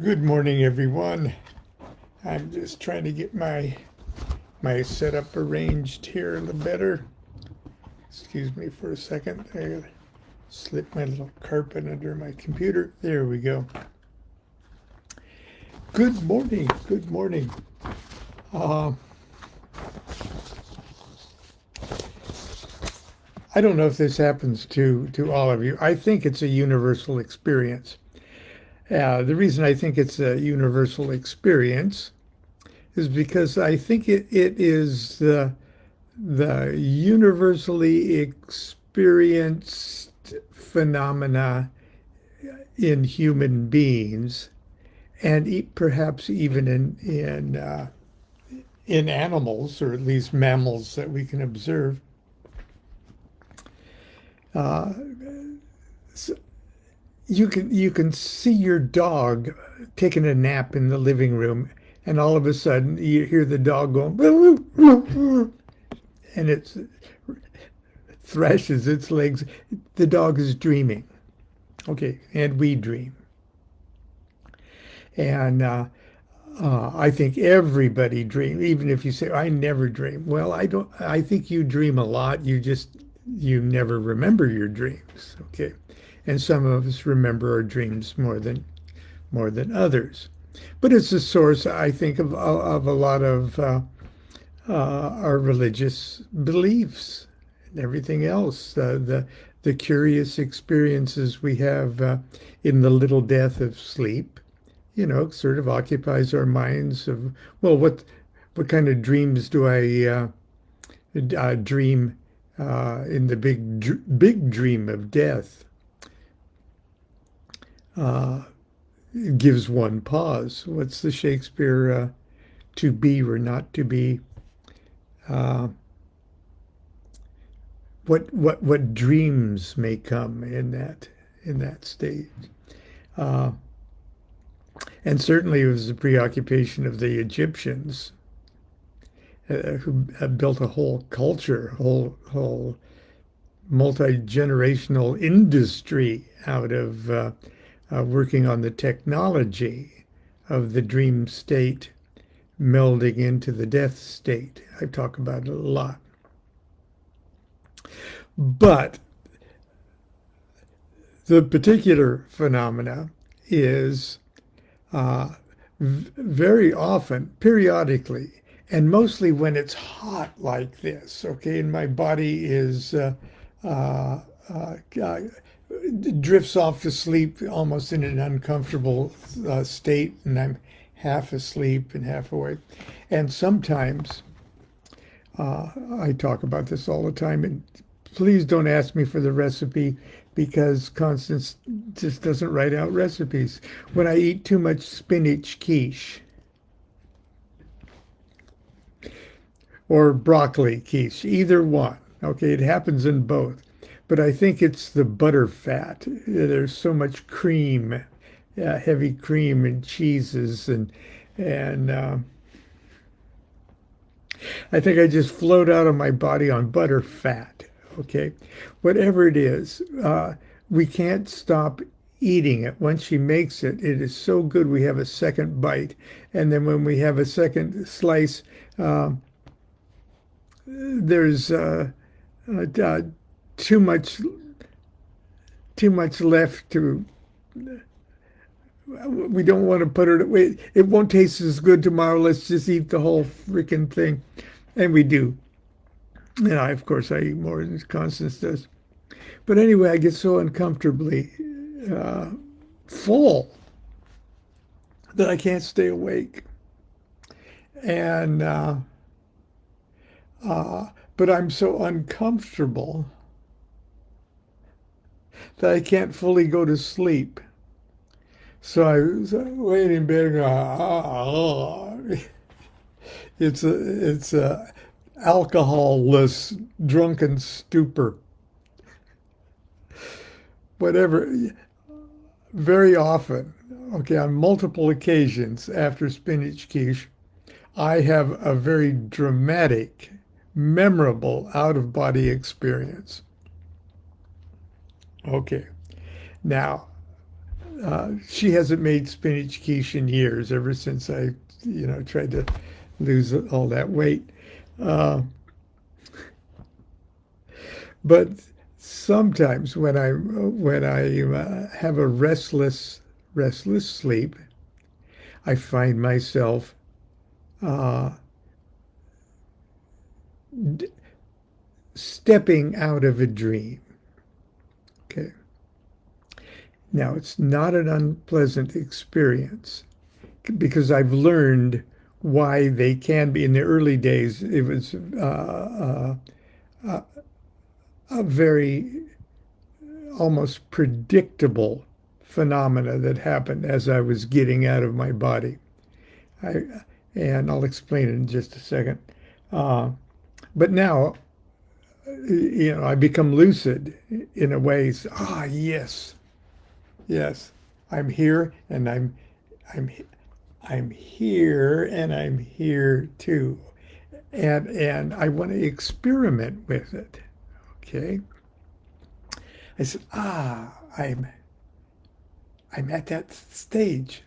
Good morning, everyone. I'm just trying to get my setup arranged here a little better. Excuse me for a second. I gotta slip my little carpet under my computer. There we go. Good morning. Good morning. Uh, I don't know if this happens to all of you. I think it's a universal experience. The reason I think it's a universal experience is because I think it is the universally experienced phenomena in human beings, and perhaps even in animals, or at least mammals that we can observe. Uh, so you can see your dog taking a nap in the living room, and all of a sudden you hear the dog going, and it thrashes its legs. The dog is dreaming. Okay, and we dream. And I think everybody dreams, even if you say, I never dream. Well, I don't, I think you dream a lot. You never remember your dreams. Okay. And some of us remember our dreams more than others. But it's a source, I think, of a lot of our religious beliefs and everything else. The curious experiences we have in the little death of sleep, sort of occupies our minds of, well, what kind of dreams do I dream in the big dream of death? It gives one pause. What's the Shakespeare to be or not to be? Uh, what dreams may come in that state? Uh, and certainly it was the preoccupation of the Egyptians who built a whole culture, whole multi-generational industry out of working on the technology of the dream state melding into the death state. I talk about it a lot. But the particular phenomena is very often, periodically, and mostly when it's hot like this, okay, and my body is uh, uh, drifts off to sleep almost in an uncomfortable state, and I'm half asleep and half awake. And sometimes I talk about this all the time, and please don't ask me for the recipe because Constance just doesn't write out recipes. When I eat too much spinach quiche or broccoli quiche, either one, okay, it happens in both. But I think it's the butter fat. There's so much cream, heavy cream and cheeses, and I think I just float out of my body on butter fat. Okay, whatever it is, we can't stop eating it. Once she makes it, it is so good we have a second bite, and then when we have a second slice, uh, there's too much too much left to. We don't want to put it away. It won't taste as good tomorrow. Let's just eat the whole freaking thing, and we do. And of course, I eat more than Constance does. But anyway, I get so uncomfortably uh, full that I can't stay awake. And but I'm so uncomfortable that I can't fully go to sleep. So I was laying in bed and go, it's a alcoholless drunken stupor. Whatever. Very often, okay, on multiple occasions after spinach quiche, I have a very dramatic, memorable out-of-body experience. Okay, now She hasn't made spinach quiche in years, ever since I, tried to lose all that weight. Uh, but sometimes when I have a restless sleep, I find myself uh, d stepping out of a dream. Okay. Now, it's not an unpleasant experience because I've learned why they can be. In the early days, it was a very almost predictable phenomena that happened as I was getting out of my body. I, and I'll explain it in just a second. Uh, but now, I become lucid in a way. Yes, yes, I'm here, and I'm I'm here, and I'm here too, and I want to experiment with it. Okay, I said, I'm at that stage,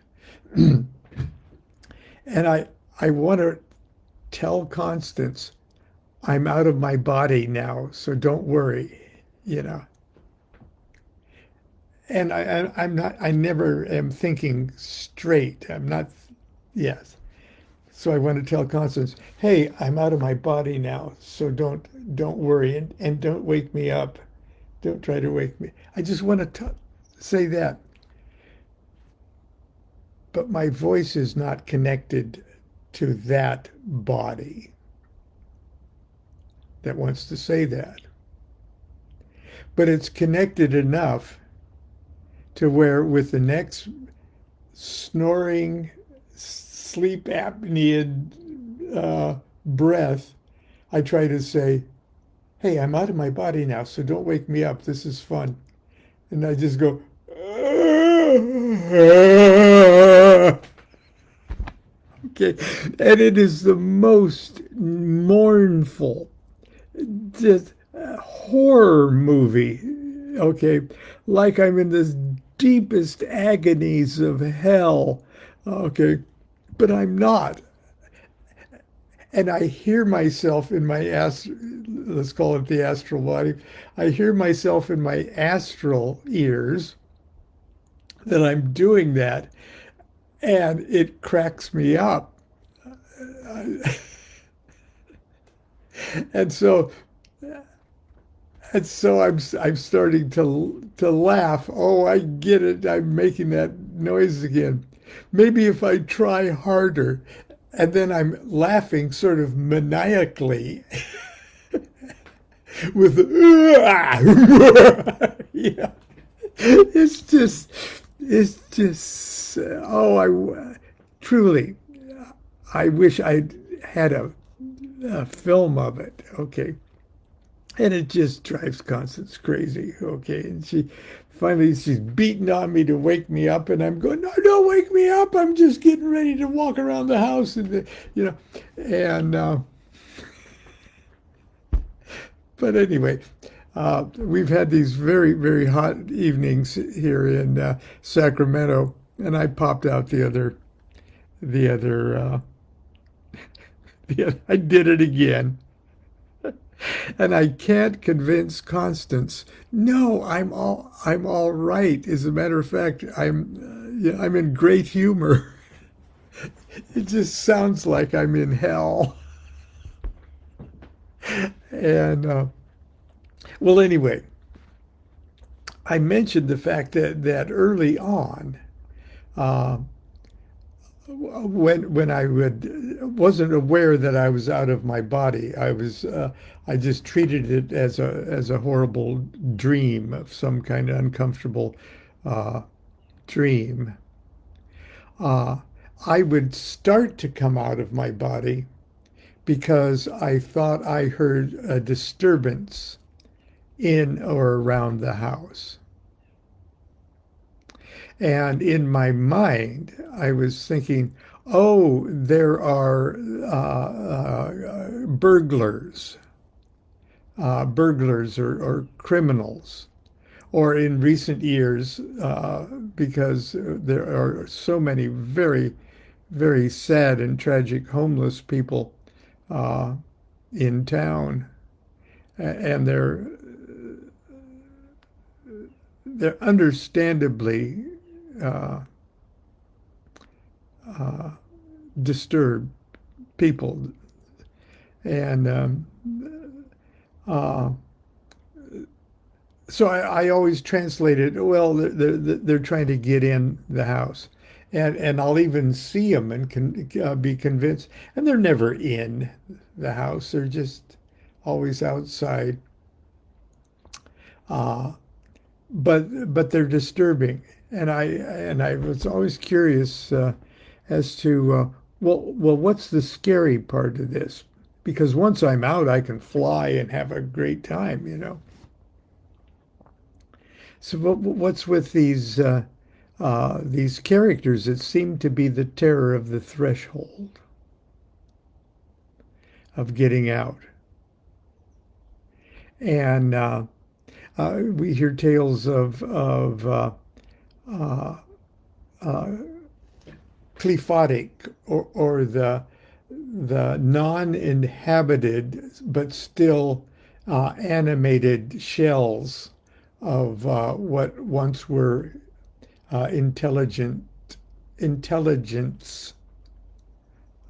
and I want to tell Constance, I'm out of my body now, so don't worry, you know. And I'm not, I never am thinking straight. I'm not, yes. So I want to tell Constance, hey, I'm out of my body now, so don't worry, and don't wake me up. Don't try to wake me. I just want to say that. But my voice is not connected to that body that wants to say that. But it's connected enough to where with the next snoring, sleep apnea breath, I try to say, hey, I'm out of my body now, so don't wake me up. This is fun. And I just go, okay. And it is the most mournful, just horror movie. Okay. Like I'm in the deepest agonies of hell. Okay. But I'm not. And I hear myself in my let's call it the astral body. I hear myself in my astral ears that I'm doing that, and it cracks me up. And so I'm starting to laugh. Oh, I get it. I'm making that noise again. Maybe if I try harder, and then I'm laughing sort of maniacally with yeah. It's just truly, I wish I'd had a film of it. Okay. And it just drives Constance crazy. Okay. And she's beating on me to wake me up, and I'm going, no, don't wake me up. I'm just getting ready to walk around the house, and but anyway, we've had these very, very hot evenings here in Sacramento, and I popped out the other, I did it again. And I can't convince Constance. No, I'm all right. As a matter of fact, I'm in great humor. It just sounds like I'm in hell. And well, anyway, I mentioned the fact that early on, uh, when wasn't aware that I was out of my body. I just treated it as a horrible dream, of some kind of uncomfortable uh, dream. Uh, I would start to come out of my body because I thought I heard a disturbance in or around the house. And in my mind, I was thinking, oh, there are burglars or criminals, or in recent years, because there are so many very, very sad and tragic homeless people uh, in town, and they're understandably uh, uh, disturbed people, and uh, so I always translate it, well, they're trying to get in the house. And I'll even see them and be convinced. And they're never in the house. They're just always outside. Uh, but they're disturbing. And I was always curious as to well, what's the scary part of this? Because once I'm out, I can fly and have a great time, you know. So what's with these characters that seem to be the terror of the threshold of getting out? And we hear tales of uh, uh, Qliphothic or the non-inhabited but still animated shells of what once were intelligence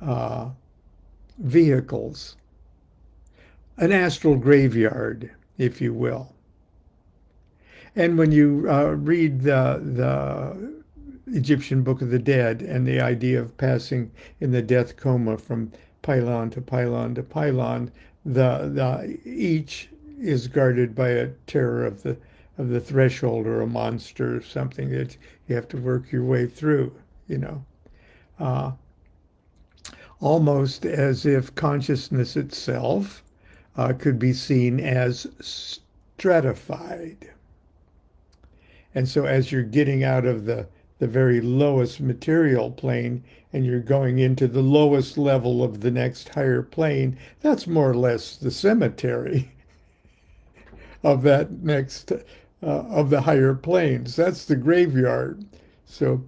uh, vehicles, an astral graveyard, if you will. And when you read the Egyptian Book of the Dead and the idea of passing in the death coma from pylon to pylon to pylon, the each is guarded by a terror of the threshold or a monster or something that you have to work your way through, you know. Uh, Almost as if consciousness itself could be seen as stratified. And so as you're getting out of the very lowest material plane and you're going into the lowest level of the next higher plane, that's more or less the cemetery of that next of the higher planes. That's the graveyard. So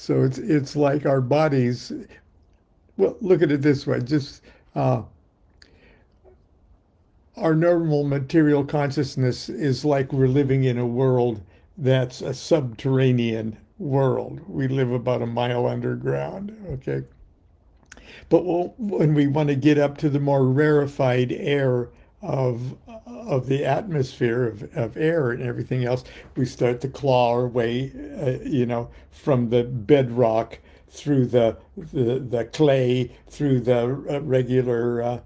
it's like our bodies. Well, look at it this way: just our normal material consciousness is like we're living in a world that's a subterranean world. We live about a mile underground. Okay. But when we want to get up to the more rarefied air of the atmosphere of air and everything else, we start to claw our way, you know, from the bedrock through the clay, through the regular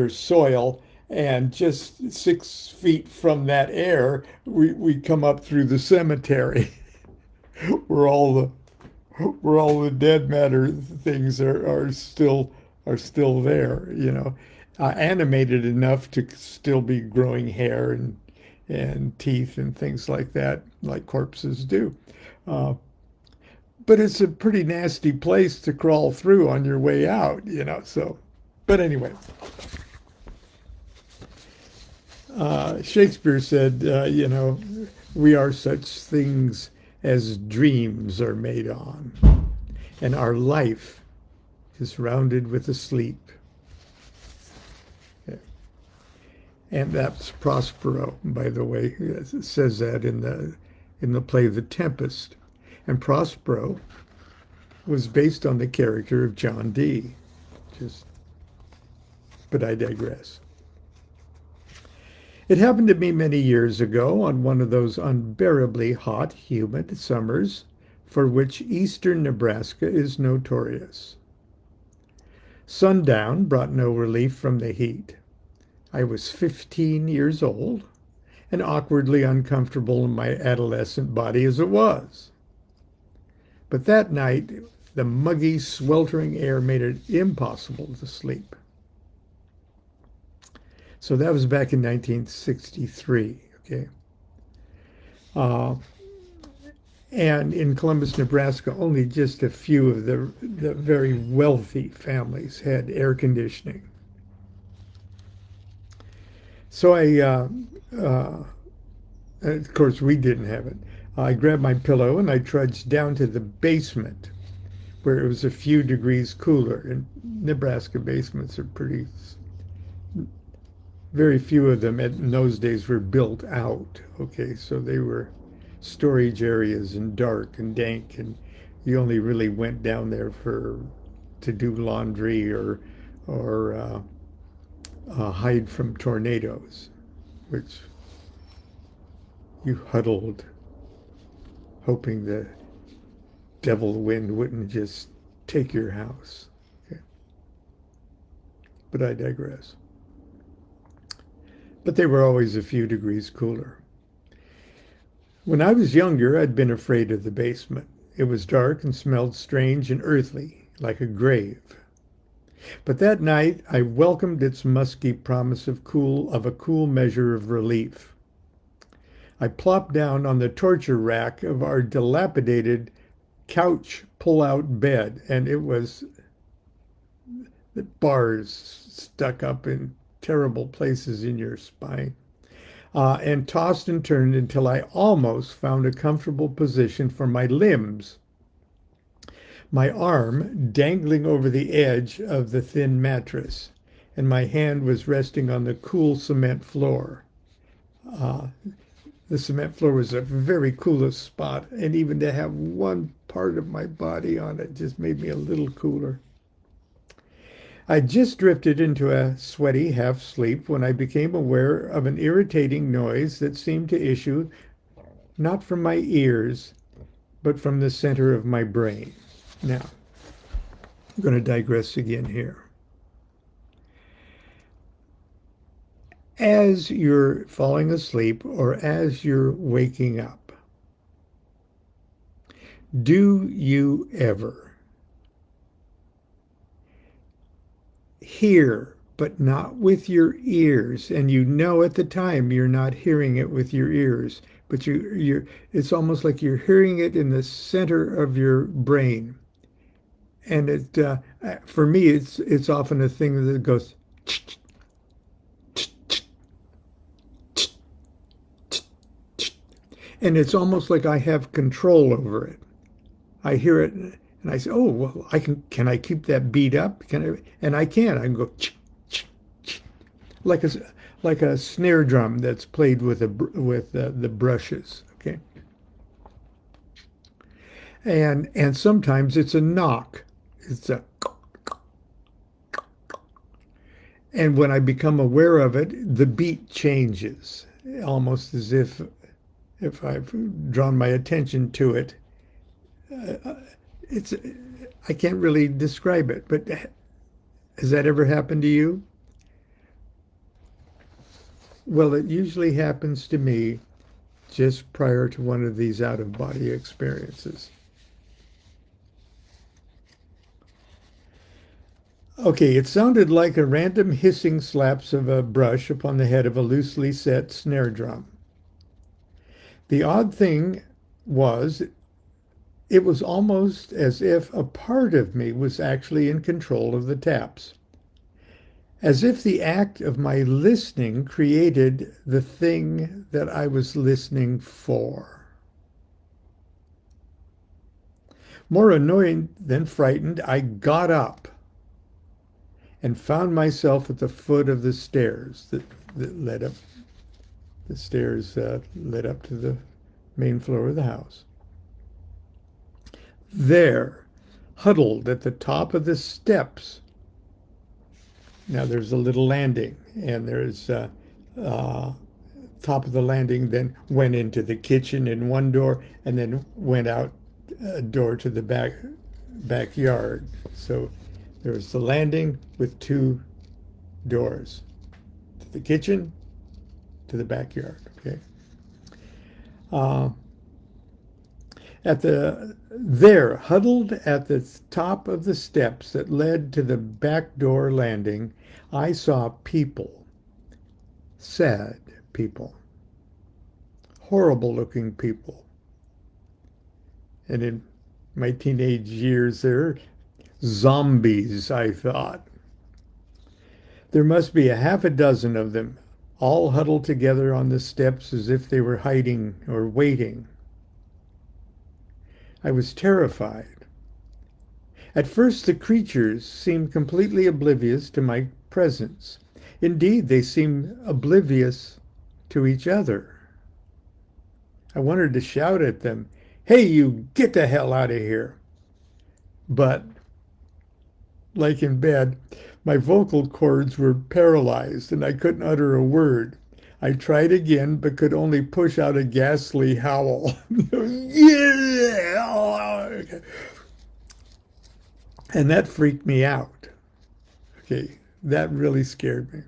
soil, and just 6 feet from that air, we come up through the cemetery, where all the dead matter things are still there, you know, animated enough to still be growing hair and teeth and things like that, like corpses do. Uh, but it's a pretty nasty place to crawl through on your way out, you know. So, but anyway, Shakespeare said, you know, we are such things as dreams are made on, and our life is rounded with a sleep. Okay. And that's Prospero, by the way. It says that in the play The Tempest. And Prospero was based on the character of John Dee. But I digress. It happened to me many years ago on one of those unbearably hot, humid summers for which eastern Nebraska is notorious. Sundown brought no relief from the heat. I was 15 years old and awkwardly uncomfortable in my adolescent body as it was. But that night, the muggy, sweltering air made it impossible to sleep. So that was back in 1963, okay? And in Columbus, Nebraska, only just a few of the very wealthy families had air conditioning. So Of course, we didn't have it. I grabbed my pillow and I trudged down to the basement where it was a few degrees cooler. And Nebraska basements are pretty, very few of them in those days were built out. Okay, so they were storage areas and dark and dank, and you only really went down there for to do laundry or hide from tornadoes, which you huddled, hoping the devil wind wouldn't just take your house. Okay. But I digress. But they were always a few degrees cooler. When I was younger, I'd been afraid of the basement. It was dark and smelled strange and earthly, like a grave. But that night, I welcomed its musky promise of a cool measure of relief. I plopped down on the torture rack of our dilapidated couch pull-out bed, and it was the bars stuck up in terrible places in your spine, and tossed and turned until I almost found a comfortable position for my limbs, my arm dangling over the edge of the thin mattress, and my hand was resting on the cool cement floor. Uh, the cement floor was the very coolest spot, and even to have one part of my body on it just made me a little cooler. I just drifted into a sweaty half sleep when I became aware of an irritating noise that seemed to issue not from my ears, but from the center of my brain. Now, I'm going to digress again here. As you're falling asleep or as you're waking up, do you ever hear, but not with your ears, and you know at the time you're not hearing it with your ears, but it's almost like you're hearing it in the center of your brain. And for me, it's often a thing that goes, and it's almost like I have control over it. I hear it and I say, "Oh, well, can I keep that beat up? Can I?" And I can. I can go like a snare drum that's played with the brushes. Okay. And sometimes it's a knock. It's a, and when I become aware of it, the beat changes, almost as if I've drawn my attention to it. It's I can't really describe it, but has that ever happened to you? Well, it usually happens to me just prior to one of these out-of-body experiences. Okay, it sounded like a random hissing slaps of a brush upon the head of a loosely set snare drum. The odd thing was, it was almost as if a part of me was actually in control of the taps, as if the act of my listening created the thing that I was listening for. More annoyed than frightened, I got up and found myself at the foot of the stairs that led up. The stairs led up to the main floor of the house. There, huddled at the top of the steps. Now there's a little landing, and there's top of the landing then went into the kitchen in one door, and then went out a door to the backyard. So there was the landing with two doors, to the kitchen, to the backyard. Okay. Huddled at the top of the steps that led to the back door landing, I saw people, sad people, horrible looking people. And in my teenage years, they're zombies, I thought. There must be a half a dozen of them, all huddled together on the steps as if they were hiding or waiting. I was terrified. At first, the creatures seemed completely oblivious to my presence. Indeed, they seemed oblivious to each other. I wanted to shout at them, "Hey, you, get the hell out of here!" But, like in bed, my vocal cords were paralyzed and I couldn't utter a word. I tried again, but could only push out a ghastly howl. Yeah! And that freaked me out. Okay, that really scared me.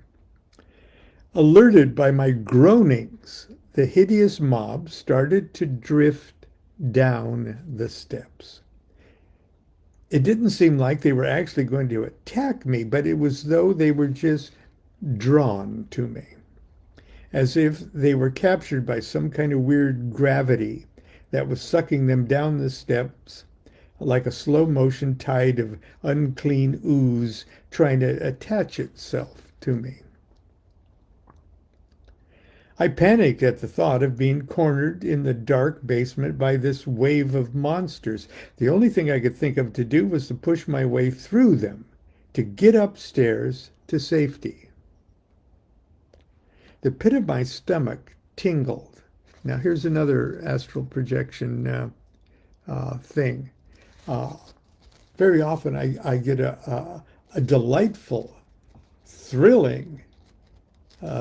Alerted by my groanings, the hideous mob started to drift down the steps. It didn't seem like they were actually going to attack me, but it was as though they were just drawn to me, as if they were captured by some kind of weird gravity that was sucking them down the steps like a slow motion tide of unclean ooze trying to attach itself to me. I panicked at the thought of being cornered in the dark basement by this wave of monsters. The only thing I could think of to do was to push my way through them, to get upstairs to safety. The pit of my stomach tingled. Now here's another astral projection thing. Very often I get a delightful, thrilling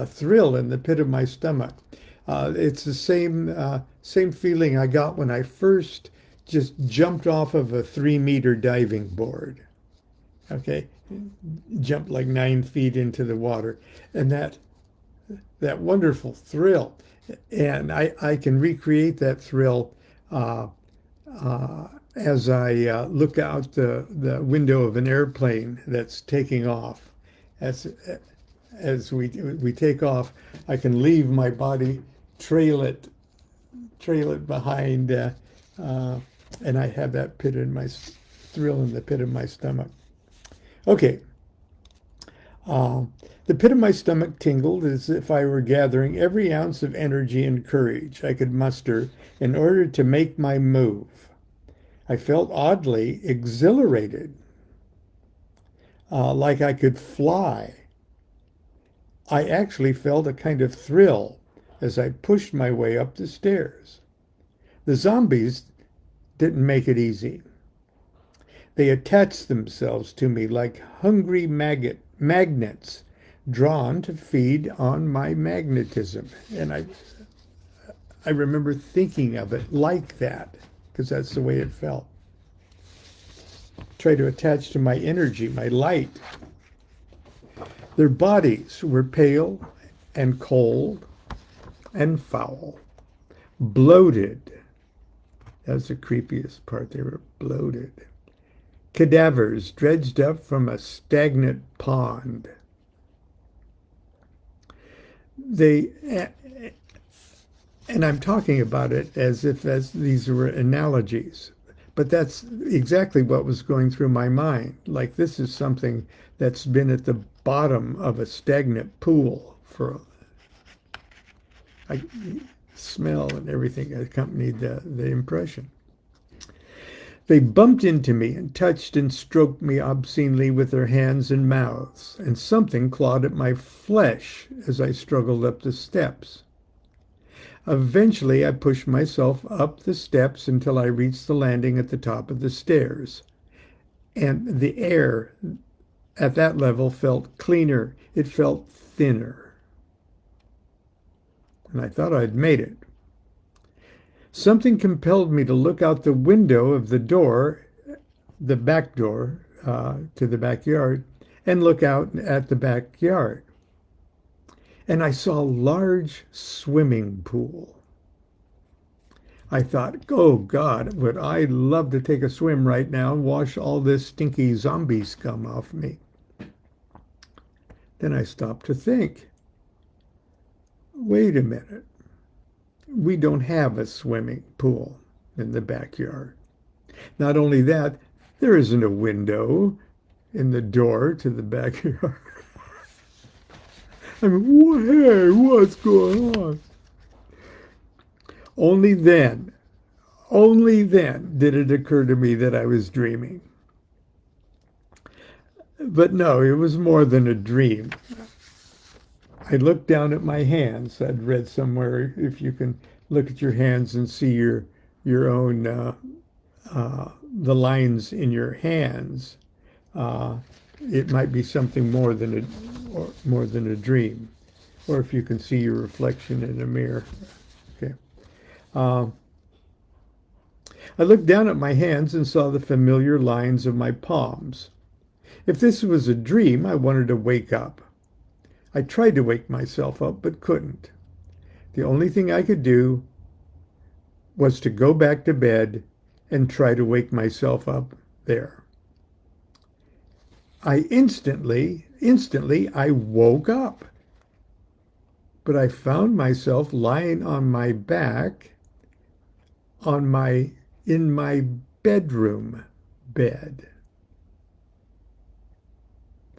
thrill in the pit of my stomach. It's the same feeling I got when I first just jumped off of a 3-meter diving board. Okay, jumped like 9 feet into the water, and that wonderful thrill. And I can recreate that thrill as I look out the window of an airplane that's taking off. As we take off, I can leave my body, trail it behind, and I have that thrill in the pit of my stomach. Okay. The pit of my stomach tingled as if I were gathering every ounce of energy and courage I could muster in order to make my move. I felt oddly exhilarated, like I could fly. I actually felt a kind of thrill as I pushed my way up the stairs. The zombies didn't make it easy. They attached themselves to me like hungry magnets drawn to feed on my magnetism. And I remember thinking of it like that, because that's the way it felt. Try to attach to my energy, my light. Their bodies were pale and cold and foul, bloated. That's the creepiest part. They were bloated. Cadavers dredged up from a stagnant pond. And I'm talking about it as if these were analogies, but that's exactly what was going through my mind. Like, this is something that's been at the bottom of a stagnant pool for smell and everything accompanied the impression. They bumped into me and touched and stroked me obscenely with their hands and mouths, and something clawed at my flesh as I struggled up the steps. Eventually, I pushed myself up the steps until I reached the landing at the top of the stairs. And the air at that level felt cleaner. It felt thinner. And I thought I'd made it. Something compelled me to look out the window of the door, the back door to the backyard, and look out at the backyard. And I saw a large swimming pool. I thought, oh God, would I love to take a swim right now and wash all this stinky zombie scum off me. Then I stopped to think, wait a minute. We don't have a swimming pool in the backyard. Not only that, there isn't a window in the door to the backyard. I mean, hey, what's going on? Only then, only then did it occur to me that I was dreaming. But no, it was more than a dream. I looked down at my hands. I'd read somewhere if you can look at your hands and see your own the lines in your hands, uh, it might be something more than a dream, or if you can see your reflection in a mirror. Okay. Uh, I looked down at my hands and saw the familiar lines of my palms. If this was a dream, I wanted to wake up. I tried to wake myself up, but couldn't. The only thing I could do was to go back to bed and try to wake myself up there. I instantly, I woke up, but I found myself lying on my back in my bedroom bed,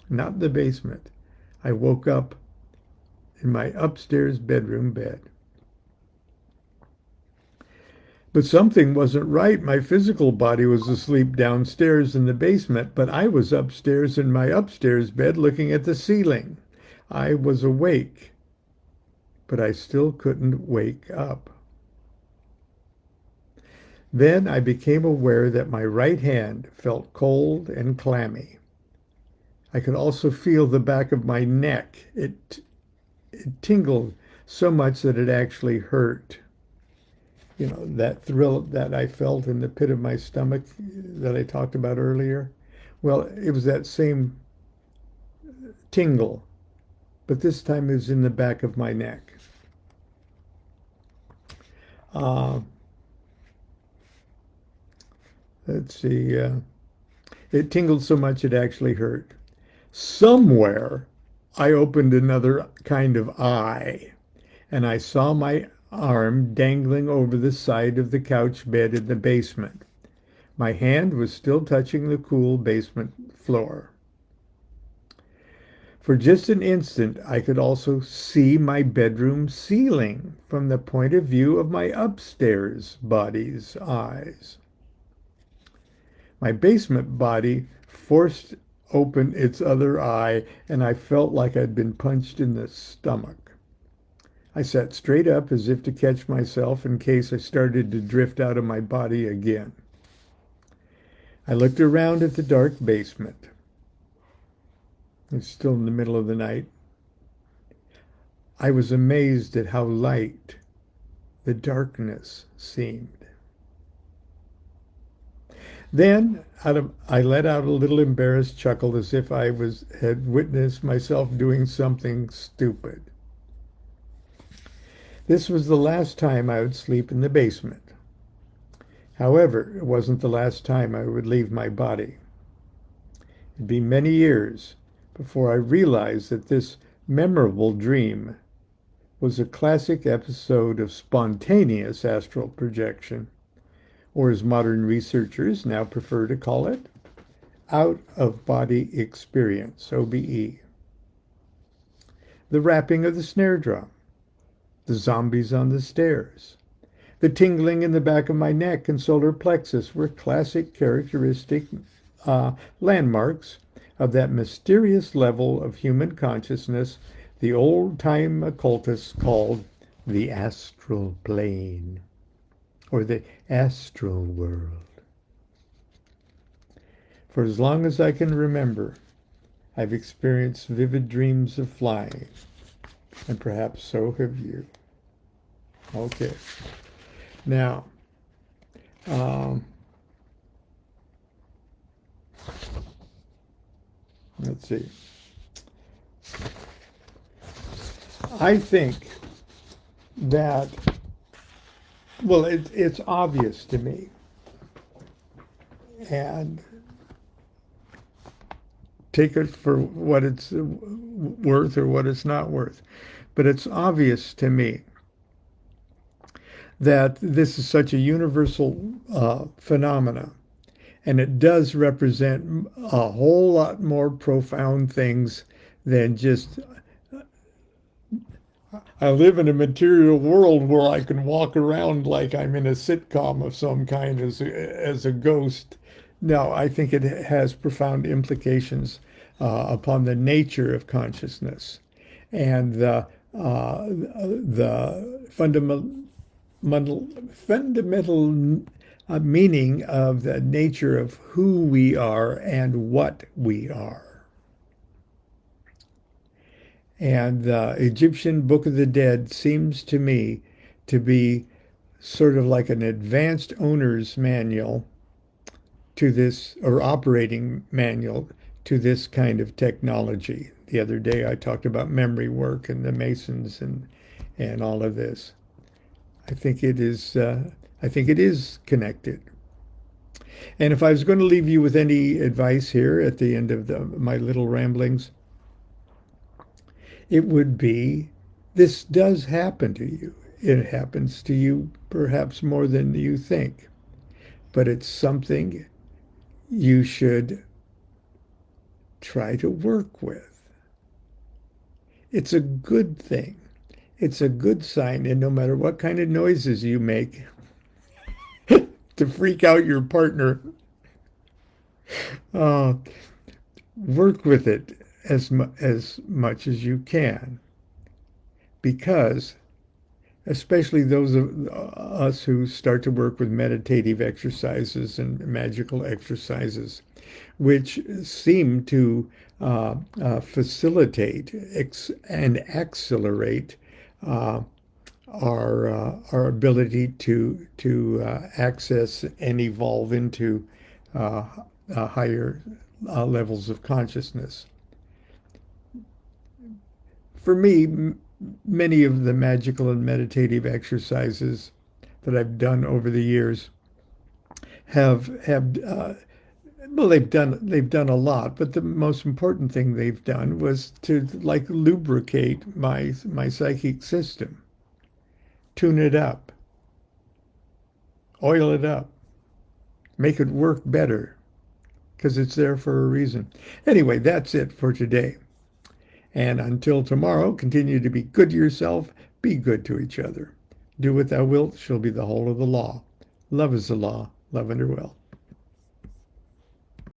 not the basement. I woke up in my upstairs bedroom bed. But something wasn't right. My physical body was asleep downstairs in the basement, but I was upstairs in my upstairs bed looking at the ceiling. I was awake, but I still couldn't wake up. Then I became aware that my right hand felt cold and clammy. I could also feel the back of my neck. It tingled so much that it actually hurt. You know, that thrill that I felt in the pit of my stomach that I talked about earlier. Well, it was that same tingle, but this time it was in the back of my neck. Let's see. It tingled so much it actually hurt. Somewhere I opened another kind of eye, and I saw my arm dangling over the side of the couch bed in the basement. My hand was still touching the cool basement floor. For just an instant, I could also see my bedroom ceiling from the point of view of my upstairs body's eyes. My basement body forced open its other eye, and I felt like I'd been punched in the stomach. I sat straight up as if to catch myself in case I started to drift out of my body again. I looked around at the dark basement. It's still in the middle of the night. I was amazed at how light the darkness seemed. Then I let out a little embarrassed chuckle as if I had witnessed myself doing something stupid. This was the last time I would sleep in the basement. However, it wasn't the last time I would leave my body. It'd be many years before I realized that this memorable dream was a classic episode of spontaneous astral projection, or as modern researchers now prefer to call it, out-of-body experience, OBE. The rapping of the snare drum, the zombies on the stairs, the tingling in the back of my neck and solar plexus were classic characteristic landmarks of that mysterious level of human consciousness the old-time occultists called the astral plane, or the astral world. For as long as I can remember, I've experienced vivid dreams of flying, and perhaps so have you. Okay. Now, let's see. I think that, well, it's obvious to me, and take it for what it's worth or what it's not worth, but it's obvious to me that this is such a universal phenomena, and it does represent a whole lot more profound things than just I live in a material world where I can walk around like I'm in a sitcom of some kind as a ghost. No, I think it has profound implications upon the nature of consciousness and the fundamental meaning of the nature of who we are and what we are. And the Egyptian Book of the Dead seems to me to be sort of like an advanced owner's manual to this, or operating manual to this kind of technology. The other day I talked about memory work and the Masons and all of this. I think it is I think it is connected. And if I was going to leave you with any advice here at the end of my little ramblings, it would be this does happen to you. It happens to you perhaps more than you think, but it's something you should try to work with. It's a good thing. It's a good sign, and no matter what kind of noises you make to freak out your partner, uh, work with it as much as you can, because especially those of us who start to work with meditative exercises and magical exercises, which seem to facilitate and accelerate uh, our ability to access and evolve into uh, higher levels of consciousness. For me, many of the magical and meditative exercises that I've done over the years have well, they've done a lot, but the most important thing they've done was to like lubricate my psychic system, tune it up, oil it up, make it work better, because it's there for a reason. Anyway, that's it for today. And until tomorrow, continue to be good to yourself, be good to each other. Do what thou wilt shall be the whole of the law. Love is the law, love under will.